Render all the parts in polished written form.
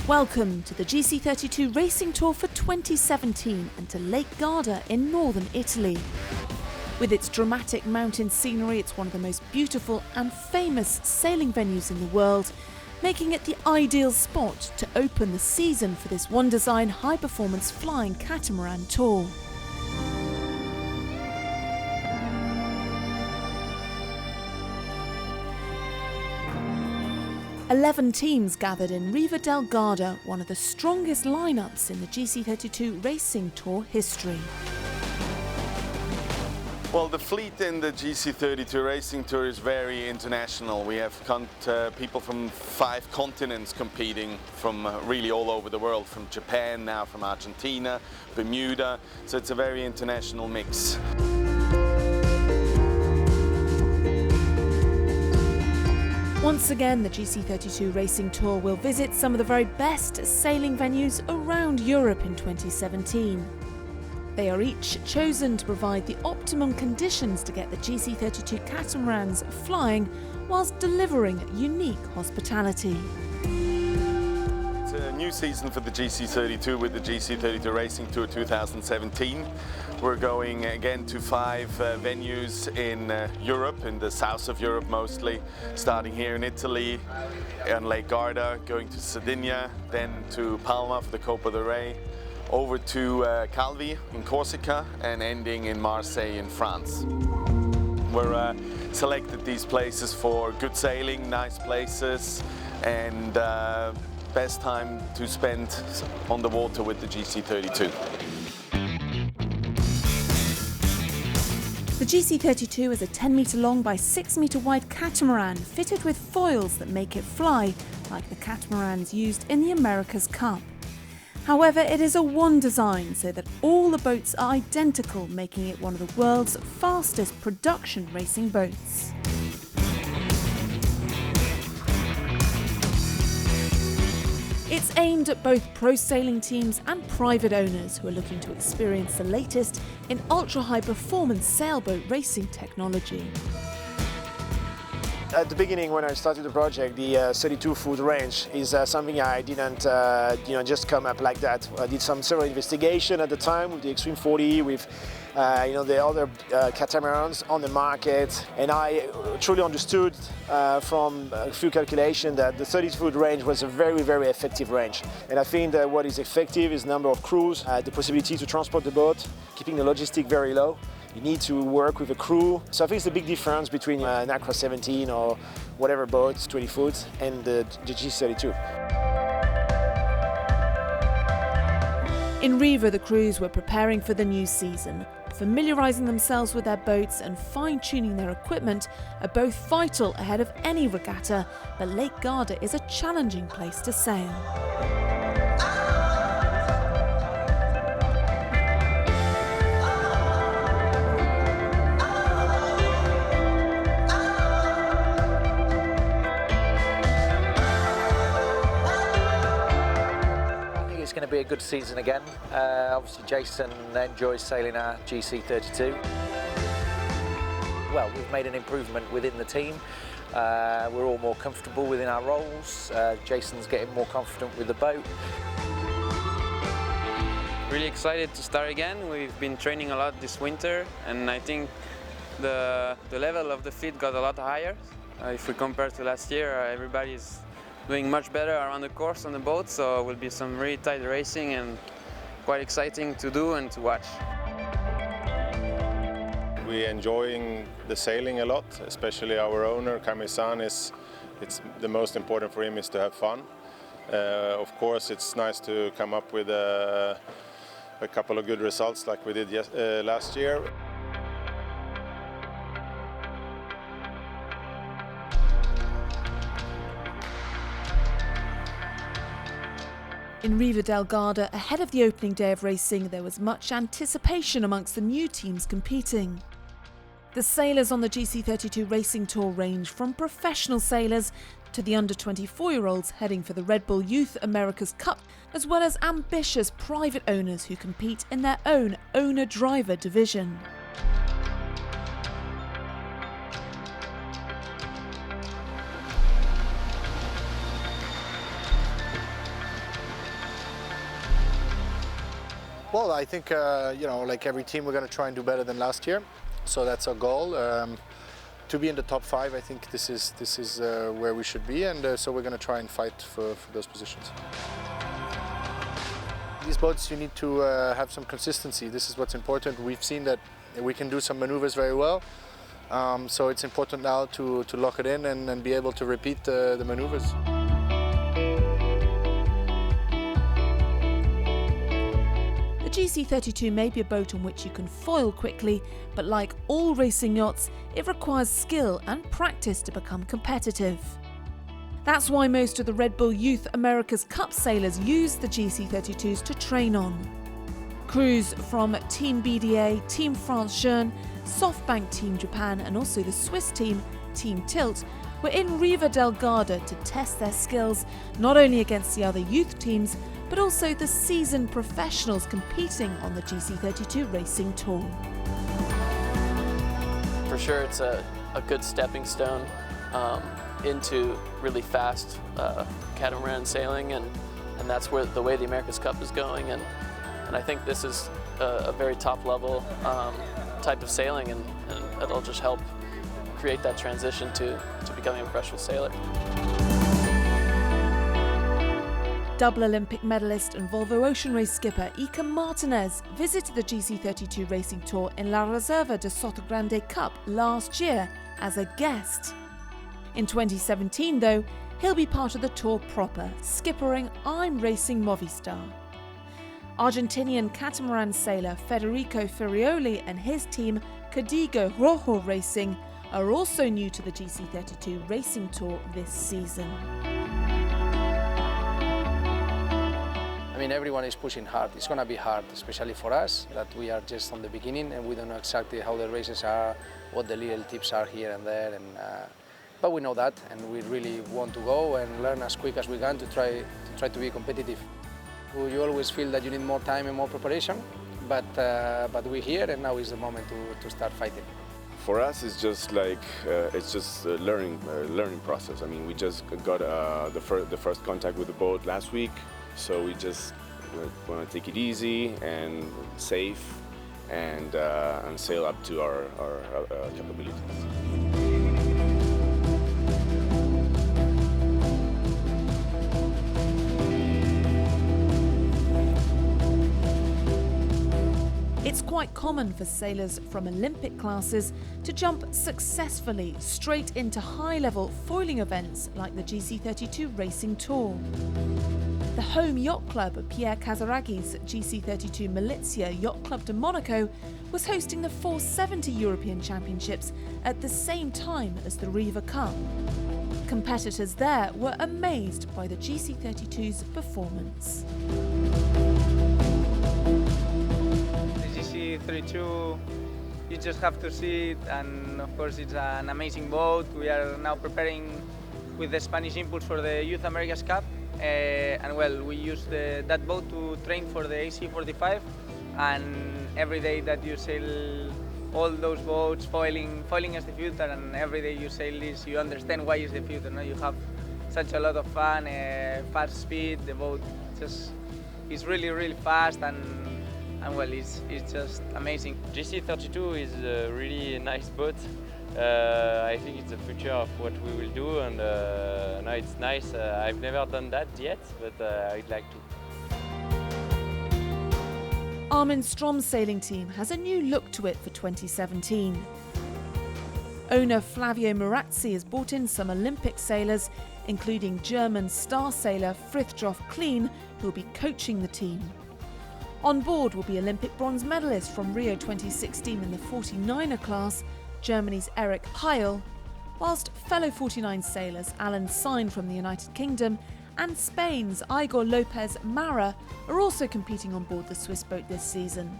Welcome to the GC32 Racing Tour for 2017 and to Lake Garda in northern Italy. With its dramatic mountain scenery, it's one of the most beautiful and famous sailing venues in the world, making it the ideal spot to open the season for this one design high-performance flying catamaran tour. "11 teams gathered in Riva del Garda, one of the strongest lineups in the GC32 Racing Tour history. Well, the fleet in the GC32 Racing Tour is very international. We have people from 5 continents competing from really all over the world, from Japan, now from Argentina, Bermuda, so it's a very international mix. Once again, the GC32 Racing Tour will visit some of the very best sailing venues around Europe in 2017. They are each chosen to provide the optimum conditions to get the GC32 catamarans flying whilst delivering unique hospitality. It's a new season for the GC32 with the GC32 Racing Tour 2017. We're going again to 5 venues in Europe, in the south of Europe mostly, starting here in Italy, on Lake Garda, going to Sardinia, then to Palma for the Copa del Rey, over to Calvi in Corsica, and ending in Marseille in France. We're selected these places for good sailing, nice places, and best time to spend on the water with the GC32. The GC32 is a 10-metre long by 6-metre wide catamaran fitted with foils that make it fly like the catamarans used in the America's Cup. However, it is a one design so that all the boats are identical, making it one of the world's fastest production racing boats. It's aimed at both pro sailing teams and private owners who are looking to experience the latest in ultra-high performance sailboat racing technology. At the beginning, when I started the project, the 32-foot range is something I didn't just come up like that. I did several investigation at the time with the Extreme 40, with the other catamarans on the market, and I truly understood from a few calculations that the 30-foot range was a very, very effective range. And I think that what is effective is number of crews, the possibility to transport the boat, keeping the logistic very low. You need to work with a crew. So I think it's a big difference between an Icarus 17 or whatever boat, 20 foot, and the GC32. In Riva, the crews were preparing for the new season. Familiarising themselves with their boats and fine-tuning their equipment are both vital ahead of any regatta, but Lake Garda is a challenging place to sail. It's going to be a good season again. Obviously Jason enjoys sailing our GC32. Well, we've made an improvement within the team. We're all more comfortable within our roles. Jason's getting more confident with the boat. Really excited to start again. We've been training a lot this winter, and I think the level of the fleet got a lot higher. If we compare to last year, everybody's doing much better around the course on the boat, so it will be some really tight racing and quite exciting to do and to watch. We're enjoying the sailing a lot, especially our owner, Kami-san. It's the most important for him is to have fun. Of course, it's nice to come up with a couple of good results like we did last year. In Riva del Garda, ahead of the opening day of racing, there was much anticipation amongst the new teams competing. The sailors on the GC32 Racing Tour range from professional sailors to the under 24-year-olds heading for the Red Bull Youth America's Cup, as well as ambitious private owners who compete in their own owner-driver division. Well, I think, like every team, we're going to try and do better than last year. So that's our goal. To be in the top 5, I think this is where we should be, and so we're going to try and fight for those positions. These boats, you need to have some consistency. This is what's important. We've seen that we can do some maneuvers very well, so it's important now to lock it in and be able to repeat the maneuvers. The GC32 may be a boat on which you can foil quickly, but like all racing yachts, it requires skill and practice to become competitive. That's why most of the Red Bull Youth America's Cup sailors use the GC32s to train on. Crews from Team BDA, Team France Jeune, SoftBank Team Japan and also the Swiss team, Team Tilt, were in Riva del Garda to test their skills not only against the other youth teams, but also the seasoned professionals competing on the GC32 Racing Tour. For sure it's a good stepping stone into really fast catamaran sailing, and that's where the way the America's Cup is going, and I think this is a very top level type of sailing, and it'll just help create that transition to becoming a professional sailor. Double Olympic medalist and Volvo Ocean Race skipper Iker Martinez visited the GC32 Racing Tour in La Reserva de Sotogrande Cup last year as a guest. In 2017 though, he'll be part of the tour proper, skippering I'm Racing Movistar. Argentinian catamaran sailor Federico Ferrioli and his team Código Rojo Racing are also new to the GC32 Racing Tour this season. I mean, everyone is pushing hard. It's going to be hard, especially for us, that we are just on the beginning and we don't know exactly how the races are, what the little tips are here and there. But we know that, and we really want to go and learn as quick as we can to try to be competitive. You always feel that you need more time and more preparation, but we're here, and now is the moment to start fighting. For us, it's just like a learning process. I mean, we just got the first contact with the boat last week. So we just want to take it easy and safe and sail up to our capabilities. It's quite common for sailors from Olympic classes to jump successfully straight into high-level foiling events like the GC32 Racing Tour. The home yacht club of Pierre Casaragi's GC32 Milizia Yacht Club de Monaco was hosting the 470 European Championships at the same time as the Riva Cup. Competitors there were amazed by the GC32's performance. The GC32, you just have to see it, and of course it's an amazing boat. We are now preparing with the Spanish Impulse for the Youth America's Cup. And well, we use that boat to train for the AC45, and every day that you sail all those boats, foiling is the future, and every day you sail this, you understand why is the future. No? You have such a lot of fun, fast speed, the boat just is really fast, and well, it's just amazing. GC32 is a really nice boat. I think it's the future of what we will do, and no, it's nice. I've never done that yet, but I'd like to. Armin Strom's sailing team has a new look to it for 2017. Owner Flavio Murazzi has brought in some Olympic sailors, including German star sailor Frithjof Kleen, who'll be coaching the team. On board will be Olympic bronze medalist from Rio 2016 in the 49er class, Germany's Eric Heil, whilst fellow 49 sailors Alan Sine from the United Kingdom and Spain's Igor Lopez Mara are also competing on board the Swiss boat this season.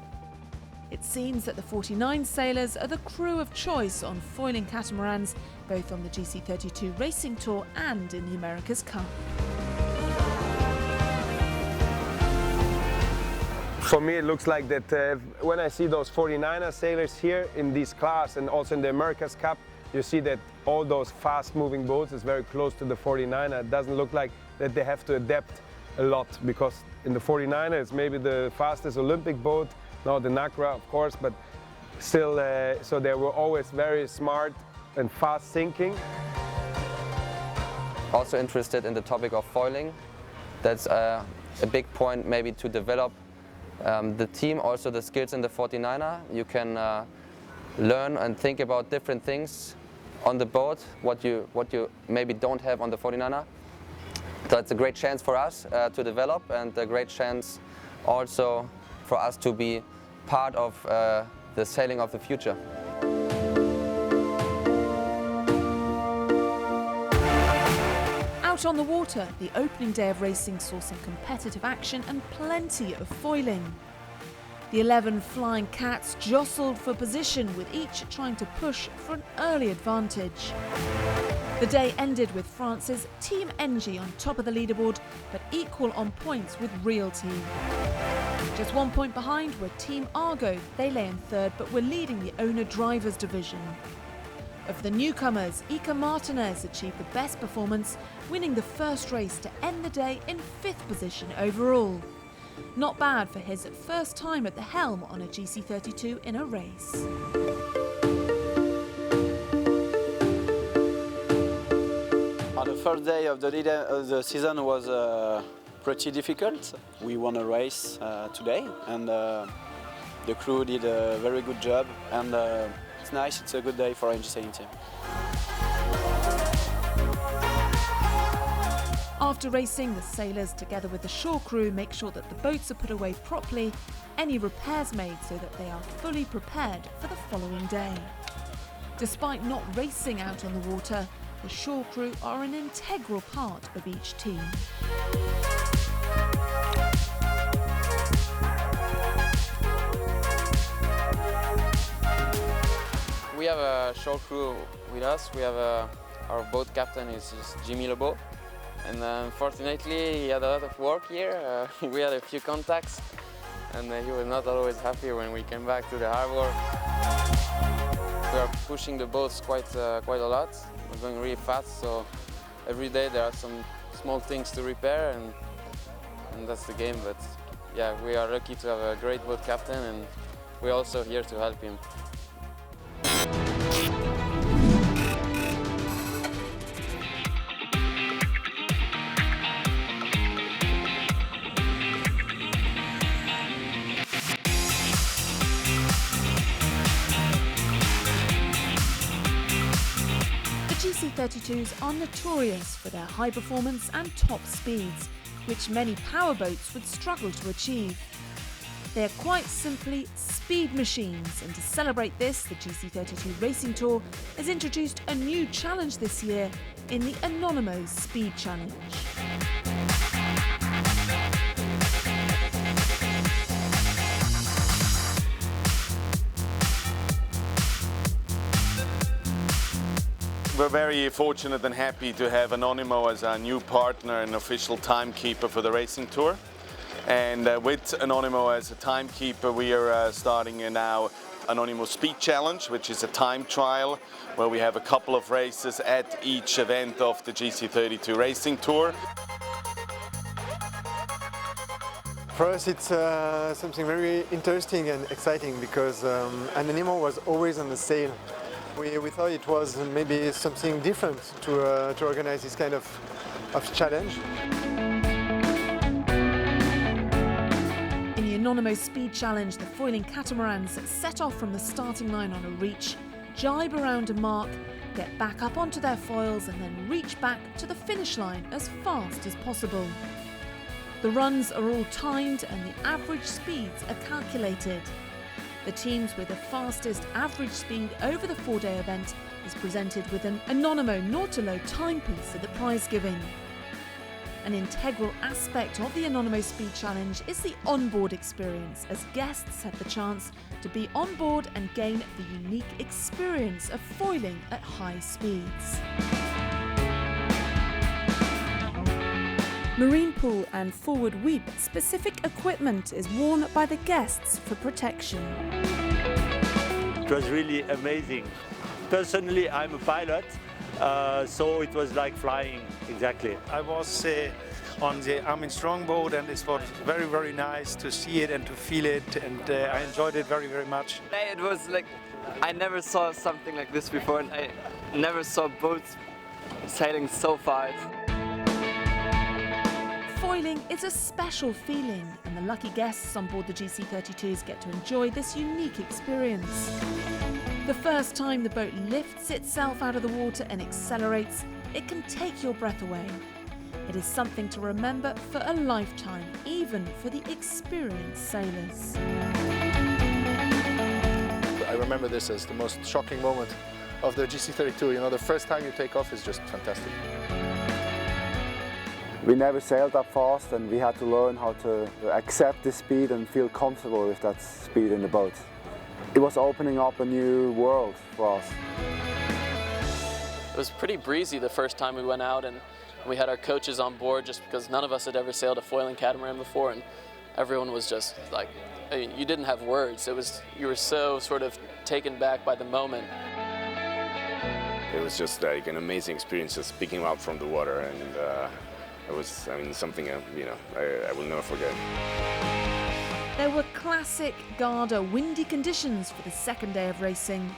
It seems that the 49 sailors are the crew of choice on foiling catamarans, both on the GC32 Racing Tour and in the America's Cup. For me, it looks like that when I see those 49er sailors here in this class and also in the America's Cup, you see that all those fast-moving boats is very close to the 49er. It doesn't look like that they have to adapt a lot, because in the 49er it's maybe the fastest Olympic boat, now the Nagra of course, but still, so they were always very smart and fast sinking. Also interested in the topic of foiling. That's a big point maybe to develop the team, also the skills in the 49er. You can learn and think about different things on the boat, what you maybe don't have on the 49er. So it's a great chance for us to develop, and a great chance also for us to be part of the sailing of the future. Out on the water, the opening day of racing saw some competitive action and plenty of foiling. The 11 flying cats jostled for position, with each trying to push for an early advantage. The day ended with France's Team NG on top of the leaderboard, but equal on points with Realty. Just 1 point behind were Team Argo. They lay in third, but were leading the owner-drivers division. Of the newcomers, Iker Martinez achieved the best performance, winning the first race to end the day in 5th position overall. Not bad for his first time at the helm on a GC32 in a race. The first day of the season was pretty difficult. We won a race today, and the crew did a very good job, and it's nice, it's a good day for NG Sailing Team. After racing, the sailors, together with the shore crew, make sure that the boats are put away properly, any repairs made so that they are fully prepared for the following day. Despite not racing out on the water, the shore crew are an integral part of each team. We have a shore crew with us. We have our boat captain is Jimmy Lebeau, and unfortunately he had a lot of work here. We had a few contacts, and he was not always happy when we came back to the harbor. We are pushing the boats quite a lot. We're going really fast, so every day there are some small things to repair, and that's the game. But yeah, we are lucky to have a great boat captain, and we're also here to help him. GC32s are notorious for their high performance and top speeds, which many powerboats would struggle to achieve. They are quite simply speed machines, and to celebrate this, the GC32 Racing Tour has introduced a new challenge this year in the Anonymous Speed Challenge. We're very fortunate and happy to have Anonymous as our new partner and official timekeeper for the racing tour. And with Anonymous as a timekeeper, we are starting now Anonymous Speed Challenge, which is a time trial where we have a couple of races at each event of the GC32 Racing Tour. For us, it's something very interesting and exciting, because Anonymous was always on the sail. We thought it was maybe something different to organize this kind of challenge. In the Anonymous Speed Challenge, the foiling catamarans set off from the starting line on a reach, jibe around a mark, get back up onto their foils, and then reach back to the finish line as fast as possible. The runs are all timed and the average speeds are calculated. The teams with the fastest average speed over the 4-day event is presented with an Anonymous Nautilo timepiece at the prize giving. An integral aspect of the Anonymous Speed Challenge is the onboard experience, as guests have the chance to be on board and gain the unique experience of foiling at high speeds. Marine pool and forward weep specific equipment is worn by the guests for protection. It was really amazing. Personally, I'm a pilot, so it was like flying, exactly. I was on the Armin Strong boat, and it was very, very nice to see it and to feel it, and I enjoyed it very, very much. It was like, I never saw something like this before, and I never saw boats sailing so fast. Foiling is a special feeling, and the lucky guests on board the GC32s get to enjoy this unique experience. The first time the boat lifts itself out of the water and accelerates, it can take your breath away. It is something to remember for a lifetime, even for the experienced sailors. I remember this as the most shocking moment of the GC32. You know, the first time you take off is just fantastic. We never sailed that fast, and we had to learn how to accept the speed and feel comfortable with that speed in the boat. It was opening up a new world for us. It was pretty breezy the first time we went out, and we had our coaches on board just because none of us had ever sailed a foiling catamaran before, and everyone was just like, I mean, you didn't have words. It was, you were so sort of taken back by the moment. It was just like an amazing experience just picking up from the water, and it was, I mean, something you know, I will never forget. There were classic Garda windy conditions for the second day of racing.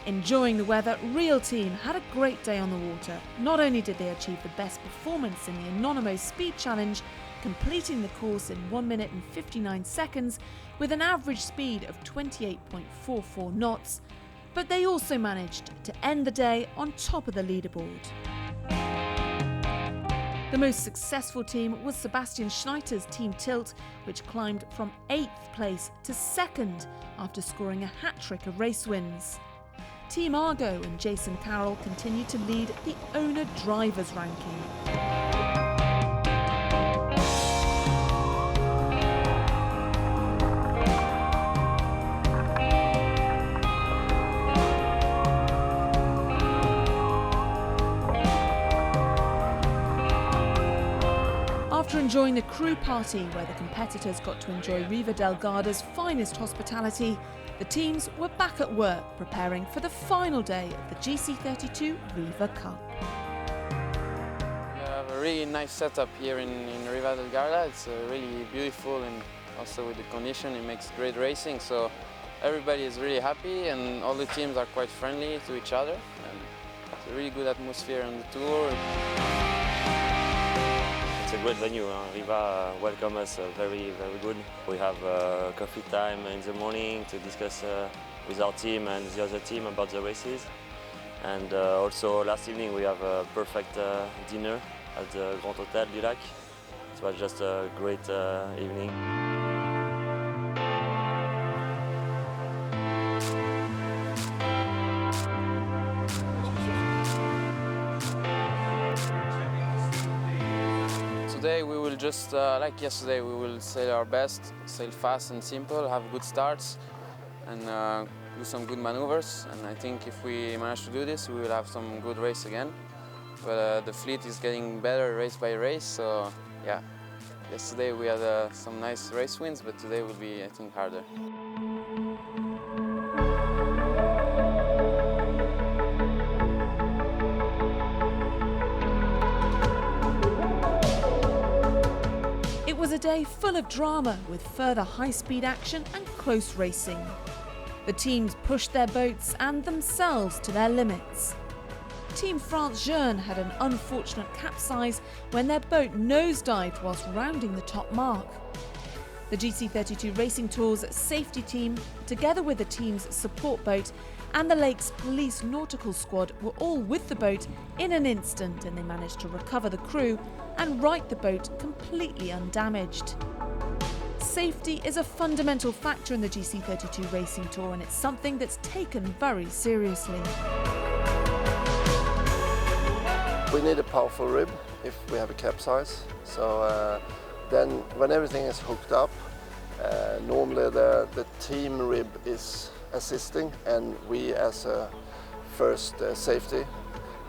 Enjoying the weather, Real Team had a great day on the water. Not only did they achieve the best performance in the Anonimo Speed Challenge, completing the course in 1 minute and 59 seconds with an average speed of 28.44 knots, but they also managed to end the day on top of the leaderboard. The most successful team was Sebastian Schneider's Team Tilt, which climbed from 8th place to 2nd after scoring a hat-trick of race wins. Team Argo and Jason Carroll continued to lead the owner-drivers ranking. After enjoying the crew party, where the competitors got to enjoy Riva del Garda's finest hospitality, the teams were back at work preparing for the final day of the GC32 Riva Cup. We have a really nice setup here in Riva del Garda. It's really beautiful, and also with the condition it makes great racing, so everybody is really happy and all the teams are quite friendly to each other, and it's a really good atmosphere on the tour. It's a great venue. Riva welcomed us very, very good. We have coffee time in the morning to discuss with our team and the other team about the races. And also last evening we have a perfect dinner at the Grand Hotel du Lac. It was just a great evening. Today we will just, like yesterday, we will sail our best, sail fast and simple, have good starts, and do some good maneuvers. And I think if we manage to do this, we will have some good race again. But the fleet is getting better race by race, so yeah. Yesterday we had some nice race wins, but today will be, I think, harder. It was a day full of drama, with further high-speed action and close racing. The teams pushed their boats and themselves to their limits. Team France Jeune had an unfortunate capsize when their boat nosedived whilst rounding the top mark. The GC32 Racing Tour's safety team, together with the team's support boat and the lake's police nautical squad, were all with the boat in an instant, and they managed to recover the crew and right the boat completely undamaged. Safety is a fundamental factor in the GC32 Racing Tour, and it's something that's taken very seriously. We need a powerful rib if we have a capsize. So then when everything is hooked up, normally the team rib is assisting, and we as a first safety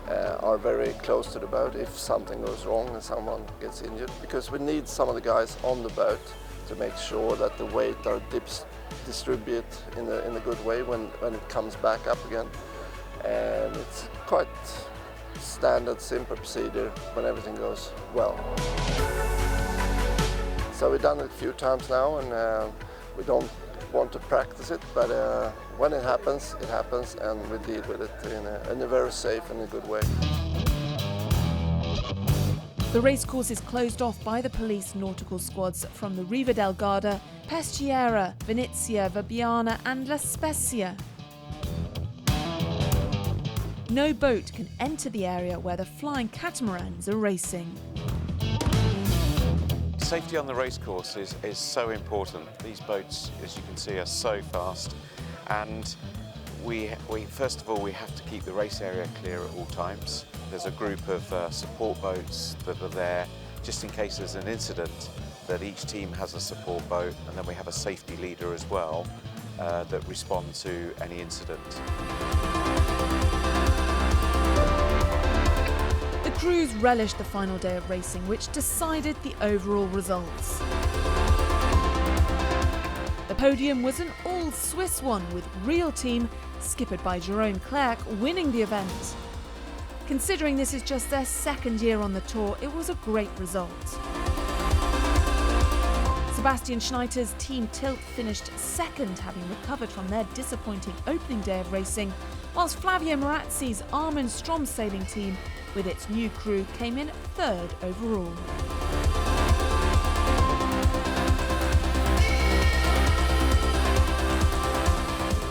are very close to the boat if something goes wrong and someone gets injured, because we need some of the guys on the boat to make sure that the weight are distribute in a good way when it comes back up again. And it's quite standard, simple procedure when everything goes well. So we've done it a few times now, and we don't want to practice it, but when it happens, and we deal with it in a very safe and a good way. The racecourse is closed off by the police nautical squads from the Riva del Garda, Peschiera, Venezia, Verbena and La Spezia. No boat can enter the area where the flying catamarans are racing. Safety on the racecourse is so important. These boats, as you can see, are so fast, and we first of all we have to keep the race area clear at all times. There's a group of support boats that are there just in case there's an incident, that each team has a support boat, and then we have a safety leader as well that responds to any incident. The crews relished the final day of racing, which decided the overall results. The podium was an all-Swiss one, with Real Team, skippered by Jerome Clerc, winning the event. Considering this is just their second year on the tour, it was a great result. Sebastian Schneider's Team Tilt finished second, having recovered from their disappointing opening day of racing, whilst Flavio Marazzi's Armin Strom sailing team, with its new crew, came in third overall.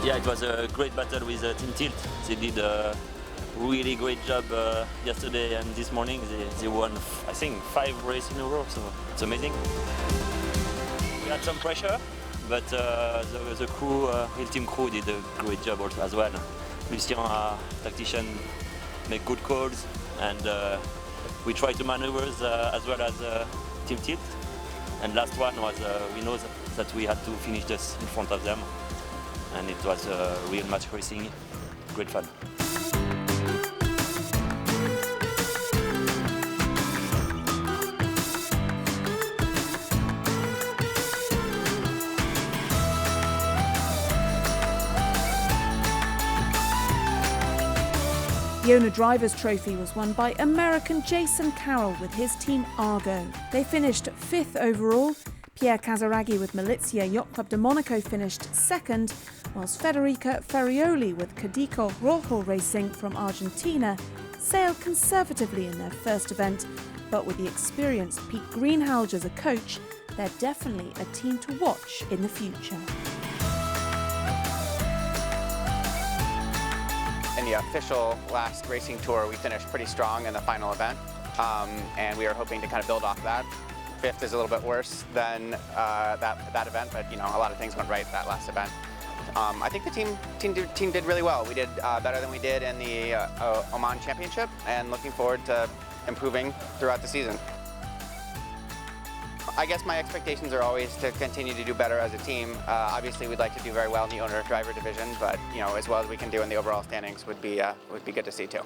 Yeah, it was a great battle with Team Tilt. They did a really great job yesterday and this morning. They won, I think, 5 races in a row, so it's amazing. We had some pressure, but the crew, Real Team crew, did a great job also as well. Lucien, our tactician, made good calls, and we tried to maneuver as well as Team Tilt. And last one was, we know that we had to finish this in front of them. And it was a real match racing, great fun. The Owner Drivers Trophy was won by American Jason Carroll with his team Argo. They finished 5th overall. Pierre Casaraghi with Milizia Yacht Club de Monaco finished 2nd, whilst Federica Ferrioli with Cadico Rojo Racing from Argentina sailed conservatively in their first event, but with the experienced Pete Greenhalgh as a coach, they're definitely a team to watch in the future. In the official last racing tour, we finished pretty strong in the final event, and we are hoping to kind of build off that. 5th is a little bit worse than that event, but you know, a lot of things went right that last event. I think the team did really well. We did better than we did in the Oman Championship, and looking forward to improving throughout the season. I guess my expectations are always to continue to do better as a team. Obviously, we'd like to do very well in the owner-driver division, but you know, as well as we can do in the overall standings would be good to see too.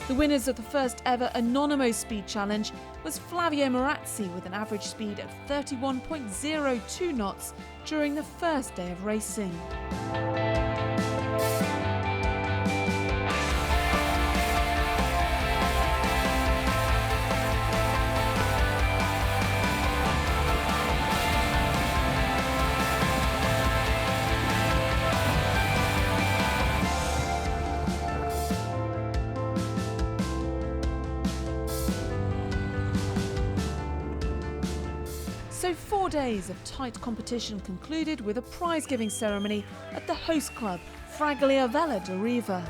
The winners of the first ever Anonimo Speed Challenge was Flavio Marazzi with an average speed of 31.02 knots during the first day of racing. So 4 days of tight competition concluded with a prize-giving ceremony at the host club, Fraglia Vela de Riva.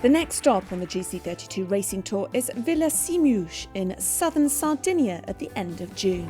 The next stop on the GC32 Racing Tour is Villa Simuj in southern Sardinia at the end of June.